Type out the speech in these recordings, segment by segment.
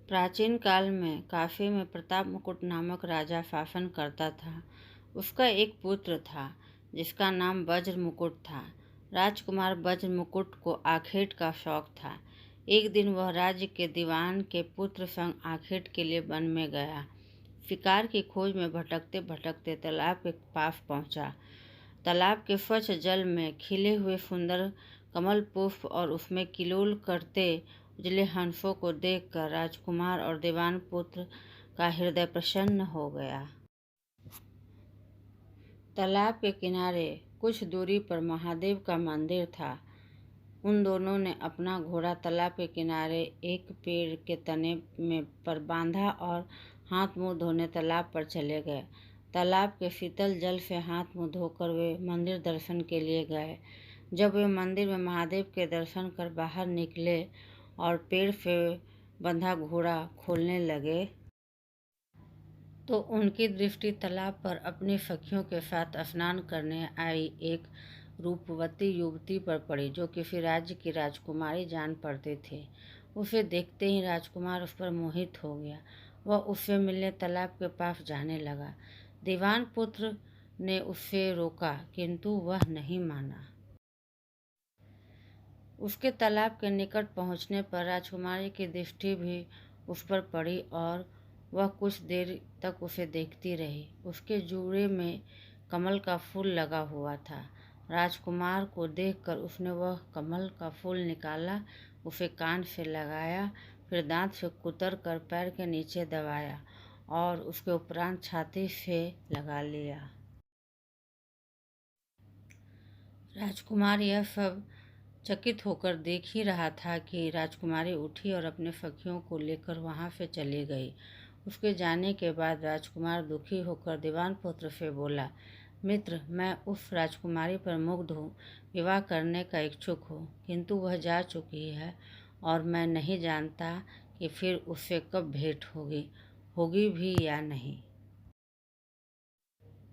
प्राचीन काल में काशी में प्रताप मुकुट नामक राजा शासन करता था। उसका एक पुत्र था जिसका नाम वज्र मुकुट था। राजकुमार वज्र मुकुट को आखेट का शौक था। एक दिन वह राज्य के दीवान के पुत्र संग आखेट के लिए वन में गया। शिकार की खोज में भटकते भटकते तालाब के पास पहुंचा। तालाब के स्वच्छ जल में खिले हुए सुंदर कमल पुष्प और उसमें किलोल करते उजले हंसों को देखकर राजकुमार और दीवान पुत्र का हृदय प्रसन्न हो गया। तालाब के किनारे कुछ दूरी पर महादेव का मंदिर था। उन दोनों ने अपना घोड़ा तालाब के किनारे एक पेड़ के तने में पर बांधा और हाथ मुंह धोने तालाब पर चले गए। तालाब के शीतल जल से हाथ मुंह धोकर वे मंदिर दर्शन के लिए गए। जब वे मंदिर में महादेव के दर्शन कर बाहर निकले और पेड़ से बंधा घोड़ा खोलने लगे तो उनकी दृष्टि तालाब पर अपनी सखियों के साथ स्नान करने आई एक रूपवती युवती पर पड़ी जो किसी राज्य की राजकुमारी जान पड़ती थी। उसे देखते ही राजकुमार उस पर मोहित हो गया। वह उससे मिलने तालाब के पास जाने लगा। दीवान पुत्र ने उससे रोका किंतु वह नहीं माना। उसके तालाब के निकट पहुंचने पर राजकुमारी की दृष्टि भी उस पर पड़ी और वह कुछ देर तक उसे देखती रही। उसके जूड़े में कमल का फूल लगा हुआ था। राजकुमार को देखकर उसने वह कमल का फूल निकाला, उसे कान से लगाया, फिर दांत से कुतर कर पैर के नीचे दबाया और उसके उपरांत छाती से लगा लिया। राजकुमार यह सब चकित होकर देख ही रहा था कि राजकुमारी उठी और अपने सखियों को लेकर वहां से चली गई। उसके जाने के बाद राजकुमार दुखी होकर दीवान पुत्र से बोला, मित्र, मैं उस राजकुमारी पर मुग्ध हूँ, विवाह करने का इच्छुक हूँ, किंतु वह जा चुकी है और मैं नहीं जानता कि फिर उससे कब भेंट होगी भी या नहीं।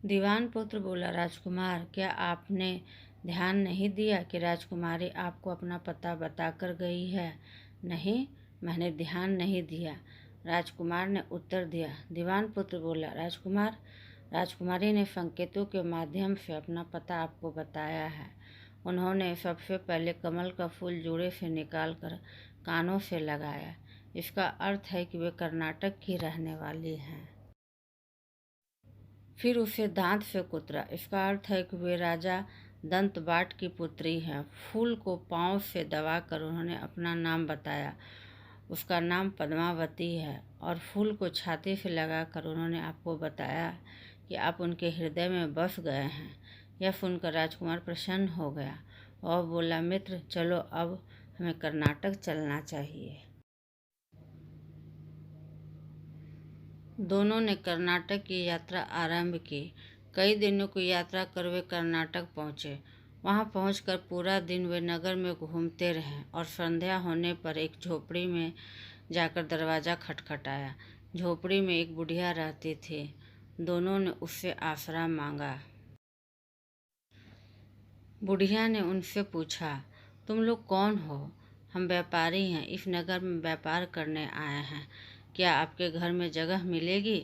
दीवान पुत्र बोला, राजकुमार, क्या आपने ध्यान नहीं दिया कि राजकुमारी आपको अपना पता बताकर गई है? नहीं, मैंने ध्यान नहीं दिया, राजकुमार ने उत्तर दिया। दीवान पुत्र बोला, राजकुमार, राजकुमारी ने संकेतों के माध्यम से अपना पता आपको बताया है। उन्होंने सबसे पहले कमल का फूल जोड़े से निकालकर कानों से लगाया। इसका अर्थ है कि वे कर्नाटक की रहने वाली हैं। फिर उसे दांत से कुतरा। इसका अर्थ है कि वे राजा दंतबाट की पुत्री हैं। फूल को पांव से दबाकर उन्होंने अपना नाम बताया। उसका नाम पद्मावती है। और फूल को छाती से लगाकर उन्होंने आपको बताया कि आप उनके हृदय में बस गए हैं। यह सुनकर राजकुमार प्रसन्न हो गया और बोला, मित्र, चलो अब हमें कर्नाटक चलना चाहिए। दोनों ने कर्नाटक की यात्रा आरंभ की। कई दिनों की यात्रा कर वे कर्नाटक पहुंचे। वहां पहुंचकर पूरा दिन वे नगर में घूमते रहे और संध्या होने पर एक झोपड़ी में जाकर दरवाजा खटखटाया। झोपड़ी में एक बुढ़िया रहती थी। दोनों ने उससे आसरा मांगा। बुढ़िया ने उनसे पूछा, तुम लोग कौन हो? हम व्यापारी हैं, इस नगर में व्यापार करने आए हैं। क्या आपके घर में जगह मिलेगी?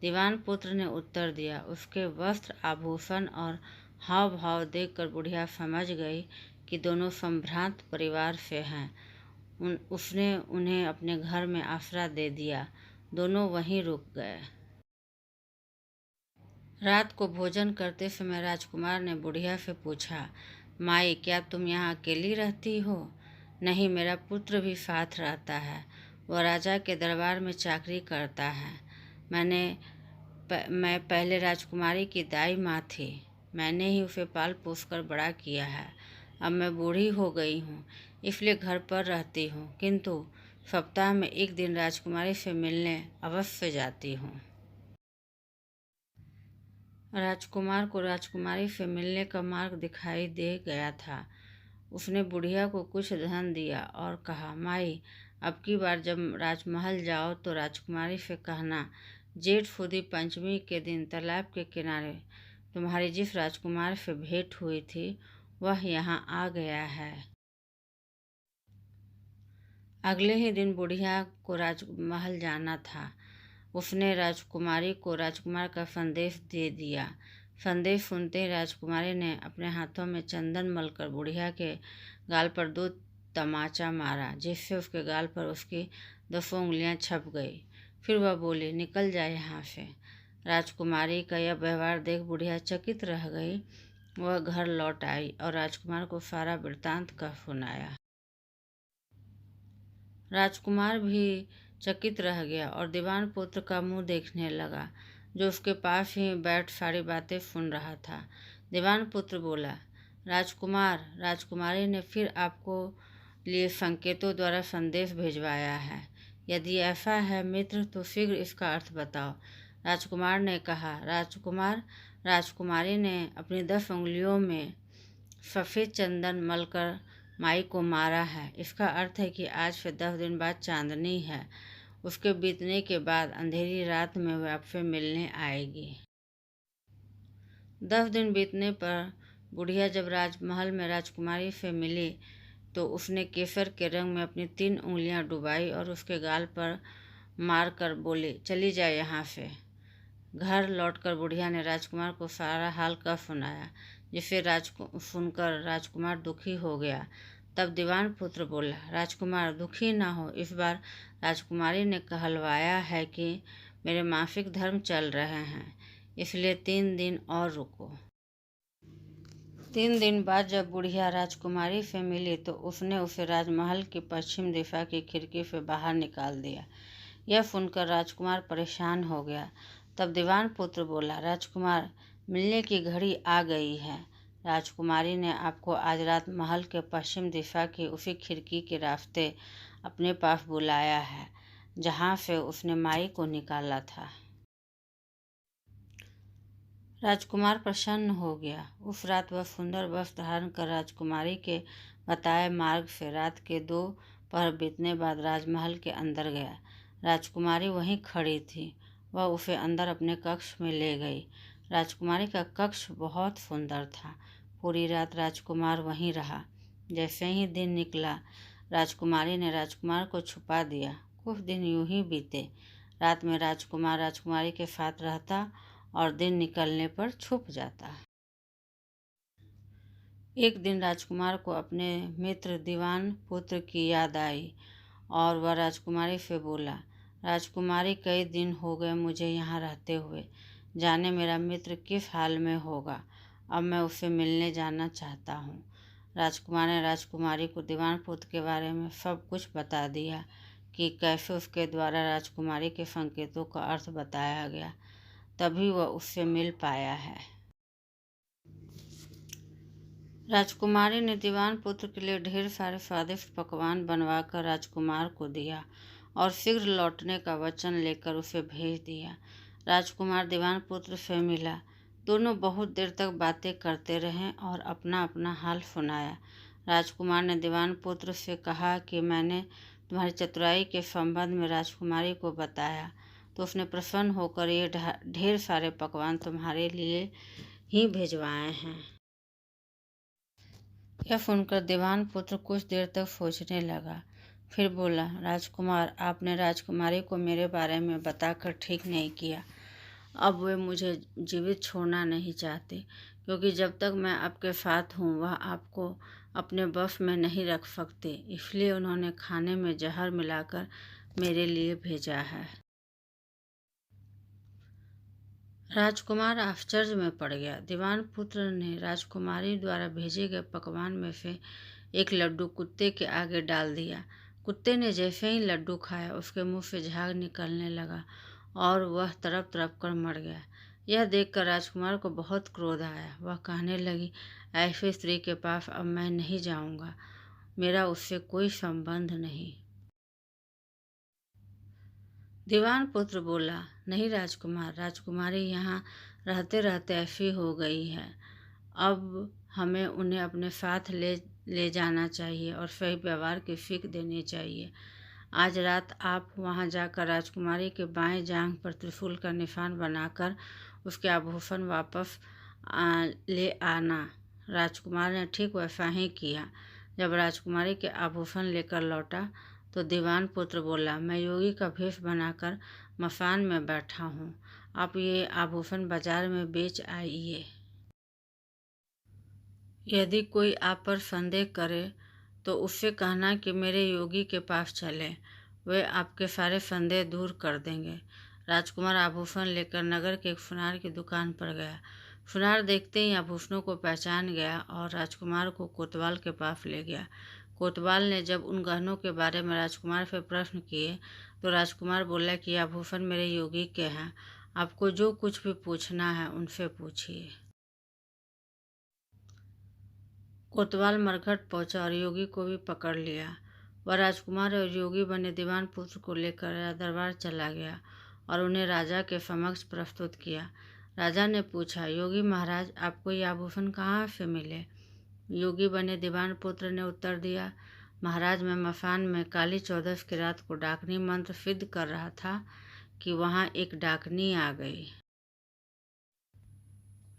दीवान पुत्र ने उत्तर दिया। उसके वस्त्र, आभूषण और हाव भाव देखकर बुढ़िया समझ गई कि दोनों संभ्रांत परिवार से हैं। उसने उन्हें अपने घर में आसरा दे दिया। दोनों वहीं रुक गए। रात को भोजन करते समय राजकुमार ने बुढ़िया से पूछा, माई, क्या तुम यहाँ अकेली रहती हो? नहीं, मेरा पुत्र भी साथ रहता है। वह राजा के दरबार में चाकरी करता है। मैं पहले राजकुमारी की दाई माँ थी। मैंने ही उसे पाल पोस कर बड़ा किया है। अब मैं बूढ़ी हो गई हूँ, इसलिए घर पर रहती हूँ, किंतु सप्ताह में एक दिन राजकुमारी से मिलने अवश्य जाती हूँ। राजकुमार को राजकुमारी से मिलने का मार्ग दिखाई दे गया था। उसने बुढ़िया को कुछ धन दिया और कहा, माई, अब की बार जब राजमहल जाओ तो राजकुमारी से कहना, जेठ सुदी पंचमी के दिन तालाब के किनारे तुम्हारी जिस राजकुमार से भेंट हुई थी वह यहाँ आ गया है। अगले ही दिन बुढ़िया को राजमहल जाना था। उसने राजकुमारी को राजकुमार का संदेश दे दिया। संदेश सुनते ही राजकुमारी ने अपने हाथों में चंदन मलकर बुढ़िया के गाल पर 2 तमाचा मारा, जिससे उसके गाल पर उसकी 10 उंगलियां छप गई। फिर वह बोली, निकल जाए यहाँ से। राजकुमारी का यह व्यवहार देख बुढ़िया चकित रह गई। वह घर लौट आई और राजकुमार को सारा वृत्तांत कह सुनाया। राजकुमार भी चकित रह गया और दीवान पुत्र का मुंह देखने लगा, जो उसके पास ही बैठ सारी बातें सुन रहा था। दीवान पुत्र बोला, राजकुमार, राजकुमारी ने फिर आपको लिए संकेतों द्वारा संदेश भिजवाया है। यदि ऐसा है मित्र, तो शीघ्र इसका अर्थ बताओ। राजकुमार ने कहा, राजकुमार, राजकुमारी ने अपनी 10 उंगलियों में सफ़ेद चंदन मलकर माई को मारा है। इसका अर्थ है कि आज से 10 दिन बाद चांदनी है। उसके बीतने के बाद अंधेरी रात में वह आपसे मिलने आएगी। 10 दिन बीतने पर बुढ़िया जब राजमहल में राजकुमारी से मिली तो उसने केसर के रंग में अपनी 3 उंगलियां डुबाई और उसके गाल पर मार कर बोली, चली जाए यहाँ से। घर लौटकर बुढ़िया ने राजकुमार को सारा हाल कह सुनाया, जिसे सुनकर राजकुमार दुखी हो गया। तब दीवान पुत्र बोला, राजकुमार दुखी ना हो, इस बार राजकुमारी ने कहलवाया है कि मेरे मासिक धर्म चल रहे हैं, इसलिए 3 दिन और रुको। 3 दिन बाद जब बुढ़िया राजकुमारी से मिली तो उसने उसे राजमहल की पश्चिम दिशा की खिड़की से बाहर निकाल दिया। यह सुनकर राजकुमार परेशान हो गया। तब दीवान पुत्र बोला, राजकुमार, मिलने की घड़ी आ गई है। राजकुमारी ने आपको आज रात महल के पश्चिम दिशा की उसी खिड़की के रास्ते अपने पास बुलाया है, जहाँ से उसने माई को निकाला था। राजकुमार प्रसन्न हो गया। उस रात वह सुंदर वस्त्र धारण कर राजकुमारी के बताए मार्ग से रात के 2 पहर बीतने बाद राजमहल के अंदर गया। राजकुमारी वहीं खड़ी थी। वह उसे अंदर अपने कक्ष में ले गई। राजकुमारी का कक्ष बहुत सुंदर था। पूरी रात राजकुमार वहीं रहा। जैसे ही दिन निकला, राजकुमारी ने राजकुमार को छुपा दिया। कुछ दिन यूं ही बीते। रात में राजकुमार राजकुमारी के साथ रहता और दिन निकलने पर छुप जाता। एक दिन राजकुमार को अपने मित्र दीवान पुत्र की याद आई और वह राजकुमारी से बोला, राजकुमारी, कई दिन हो गए मुझे यहाँ रहते हुए। जाने मेरा मित्र किस हाल में होगा। अब मैं उससे मिलने जाना चाहता हूँ। राजकुमार ने राजकुमारी को दीवान पुत्र के बारे में सब कुछ बता दिया कि कैसे उसके द्वारा राजकुमारी के संकेतों का अर्थ बताया गया, तभी वह उससे मिल पाया है। राजकुमारी ने दीवान पुत्र के लिए ढेर सारे स्वादिष्ट पकवान बनवाकर राजकुमार को दिया और शीघ्र लौटने का वचन लेकर उसे भेज दिया। राजकुमार दीवान पुत्र से मिला। दोनों बहुत देर तक बातें करते रहे और अपना अपना हाल सुनाया। राजकुमार ने दीवान पुत्र से कहा कि मैंने तुम्हारी चतुराई के संबंध में राजकुमारी को बताया तो उसने प्रसन्न होकर ये ढेर सारे पकवान तुम्हारे लिए ही भिजवाए हैं। यह सुनकर दीवान पुत्र कुछ देर तक सोचने लगा। फिर बोला, राजकुमार, आपने राजकुमारी को मेरे बारे में बताकर ठीक नहीं किया। अब वे मुझे जीवित छोड़ना नहीं चाहते, क्योंकि जब तक मैं आपके साथ हूँ वह आपको अपने बस में नहीं रख सकते। इसलिए उन्होंने खाने में जहर मिलाकर मेरे लिए भेजा है। राजकुमार आश्चर्य में पड़ गया। दीवान पुत्र ने राजकुमारी द्वारा भेजे गए पकवान में से एक लड्डू कुत्ते के आगे डाल दिया। कुत्ते ने जैसे ही लड्डू खाया उसके मुंह से झाग निकलने लगा और वह तड़प तड़प कर मर गया। यह देखकर राजकुमार को बहुत क्रोध आया। वह कहने लगी, ऐसी स्त्री के पास अब मैं नहीं जाऊंगा। मेरा उससे कोई संबंध नहीं। दीवान पुत्र बोला, नहीं राजकुमार, राजकुमारी यहाँ रहते रहते ऐसी हो गई है। अब हमें उन्हें अपने साथ ले जाना चाहिए और सही व्यवहार की सीख देनी चाहिए। आज रात आप वहाँ जाकर राजकुमारी के बाएं जांघ पर त्रिशूल का निशान बनाकर उसके आभूषण वापस ले आना। राजकुमार ने ठीक वैसा ही किया। जब राजकुमारी के आभूषण लेकर लौटा तो दीवान पुत्र बोला, मैं योगी का भेष बनाकर मसान में बैठा हूँ, आप ये आभूषण बाजार में बेच आइए। यदि कोई आप पर संदेह करे तो उससे कहना कि मेरे योगी के पास चले, वे आपके सारे संदेह दूर कर देंगे। राजकुमार आभूषण लेकर नगर के एक सुनार की दुकान पर गया। सुनार देखते ही आभूषणों को पहचान गया और राजकुमार को कोतवाल के पास ले गया। कोतवाल ने जब उन गहनों के बारे में राजकुमार से प्रश्न किए तो राजकुमार बोला कि आभूषण मेरे योगी के हैं, आपको जो कुछ भी पूछना है उनसे पूछिए। कोतवाल मरघट पहुंचा और योगी को भी पकड़ लिया। वह राजकुमार और योगी बने दीवान पुत्र को लेकर दरबार चला गया और उन्हें राजा के समक्ष प्रस्तुत किया। राजा ने पूछा, योगी महाराज, आपको ये आभूषण कहाँ से मिले? योगी बने दीवान पुत्र ने उत्तर दिया, महाराज, मैं मसान में काली चौदस की रात को डाकनी मंत्र सिद्ध कर रहा था कि वहाँ एक डाकनी आ गई।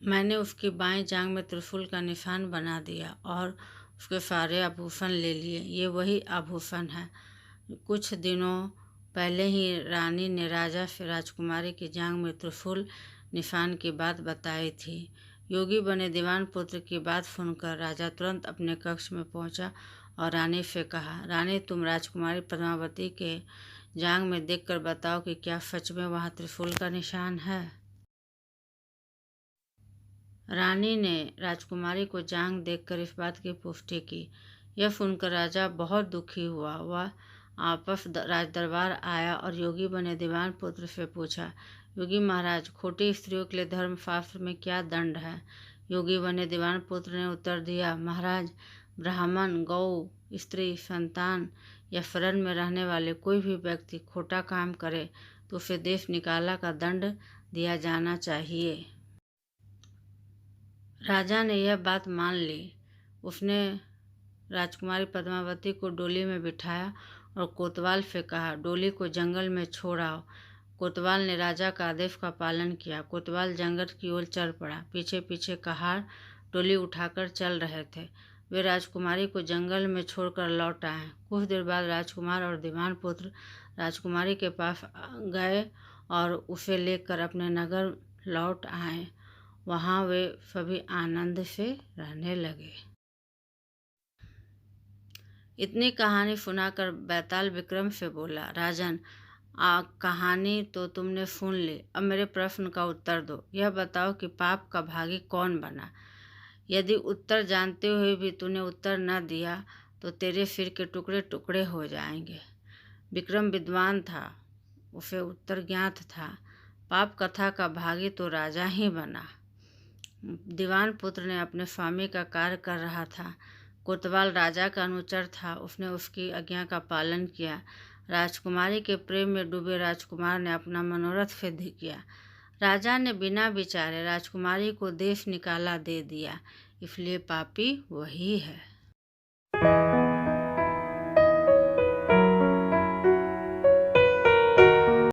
मैंने उसकी बाएं जांघ में त्रिशूल का निशान बना दिया और उसके सारे आभूषण ले लिए। ये वही आभूषण है। कुछ दिनों पहले ही रानी ने राजा से राजकुमारी की जांघ में त्रिशूल निशान की बात बताई थी। योगी बने दीवान पुत्र की बात सुनकर राजा तुरंत अपने कक्ष में पहुंचा और रानी से कहा, रानी, तुम राजकुमारी पद्मावती के जांघ में देखकर बताओ कि क्या सच में वहाँ त्रिशूल का निशान है। रानी ने राजकुमारी को जांघ देखकर इस बात की पुष्टि की। यह सुनकर राजा बहुत दुखी हुआ। वह आपस राज दरबार आया और योगी बने दीवान पुत्र से पूछा, योगी महाराज, खोटी स्त्रियों के लिए धर्मशास्त्र में क्या दंड है? योगी बने दीवान पुत्र ने उत्तर दिया, महाराज, ब्राह्मण, गौ, स्त्री, संतान या शरण में रहने वाले कोई भी व्यक्ति खोटा काम करे तो उसे देश निकाला का दंड दिया जाना चाहिए। राजा ने यह बात मान ली। उसने राजकुमारी पद्मावती को डोली में बिठाया और कोतवाल से कहा, डोली को जंगल में छोड़ आओ। कोतवाल ने राजा का आदेश का पालन किया। कोतवाल जंगल की ओर चल पड़ा। पीछे पीछे कहार डोली उठाकर चल रहे थे। वे राजकुमारी को जंगल में छोड़कर लौट आए। कुछ देर बाद राजकुमार और दीवान पुत्र राजकुमारी के पास गए और उसे लेकर अपने नगर लौट आए। वहाँ वे सभी आनंद से रहने लगे। इतनी कहानी सुनाकर बैताल विक्रम से बोला, राजन, कहानी तो तुमने सुन ली, अब मेरे प्रश्न का उत्तर दो। यह बताओ कि पाप का भागी कौन बना? यदि उत्तर जानते हुए भी तूने उत्तर न दिया तो तेरे सिर के टुकड़े टुकड़े हो जाएंगे। विक्रम विद्वान था, उसे उत्तर ज्ञात था। पाप कथा का भागी तो राजा ही बना। दीवान पुत्र ने अपने स्वामी का कार्य कर रहा था। कोतवाल राजा का अनुचर था, उसने उसकी आज्ञा का पालन किया। राजकुमारी के प्रेम में डूबे राजकुमार ने अपना मनोरथ सिद्ध किया। राजा ने बिना विचारे राजकुमारी को देश निकाला दे दिया, इसलिए पापी वही है।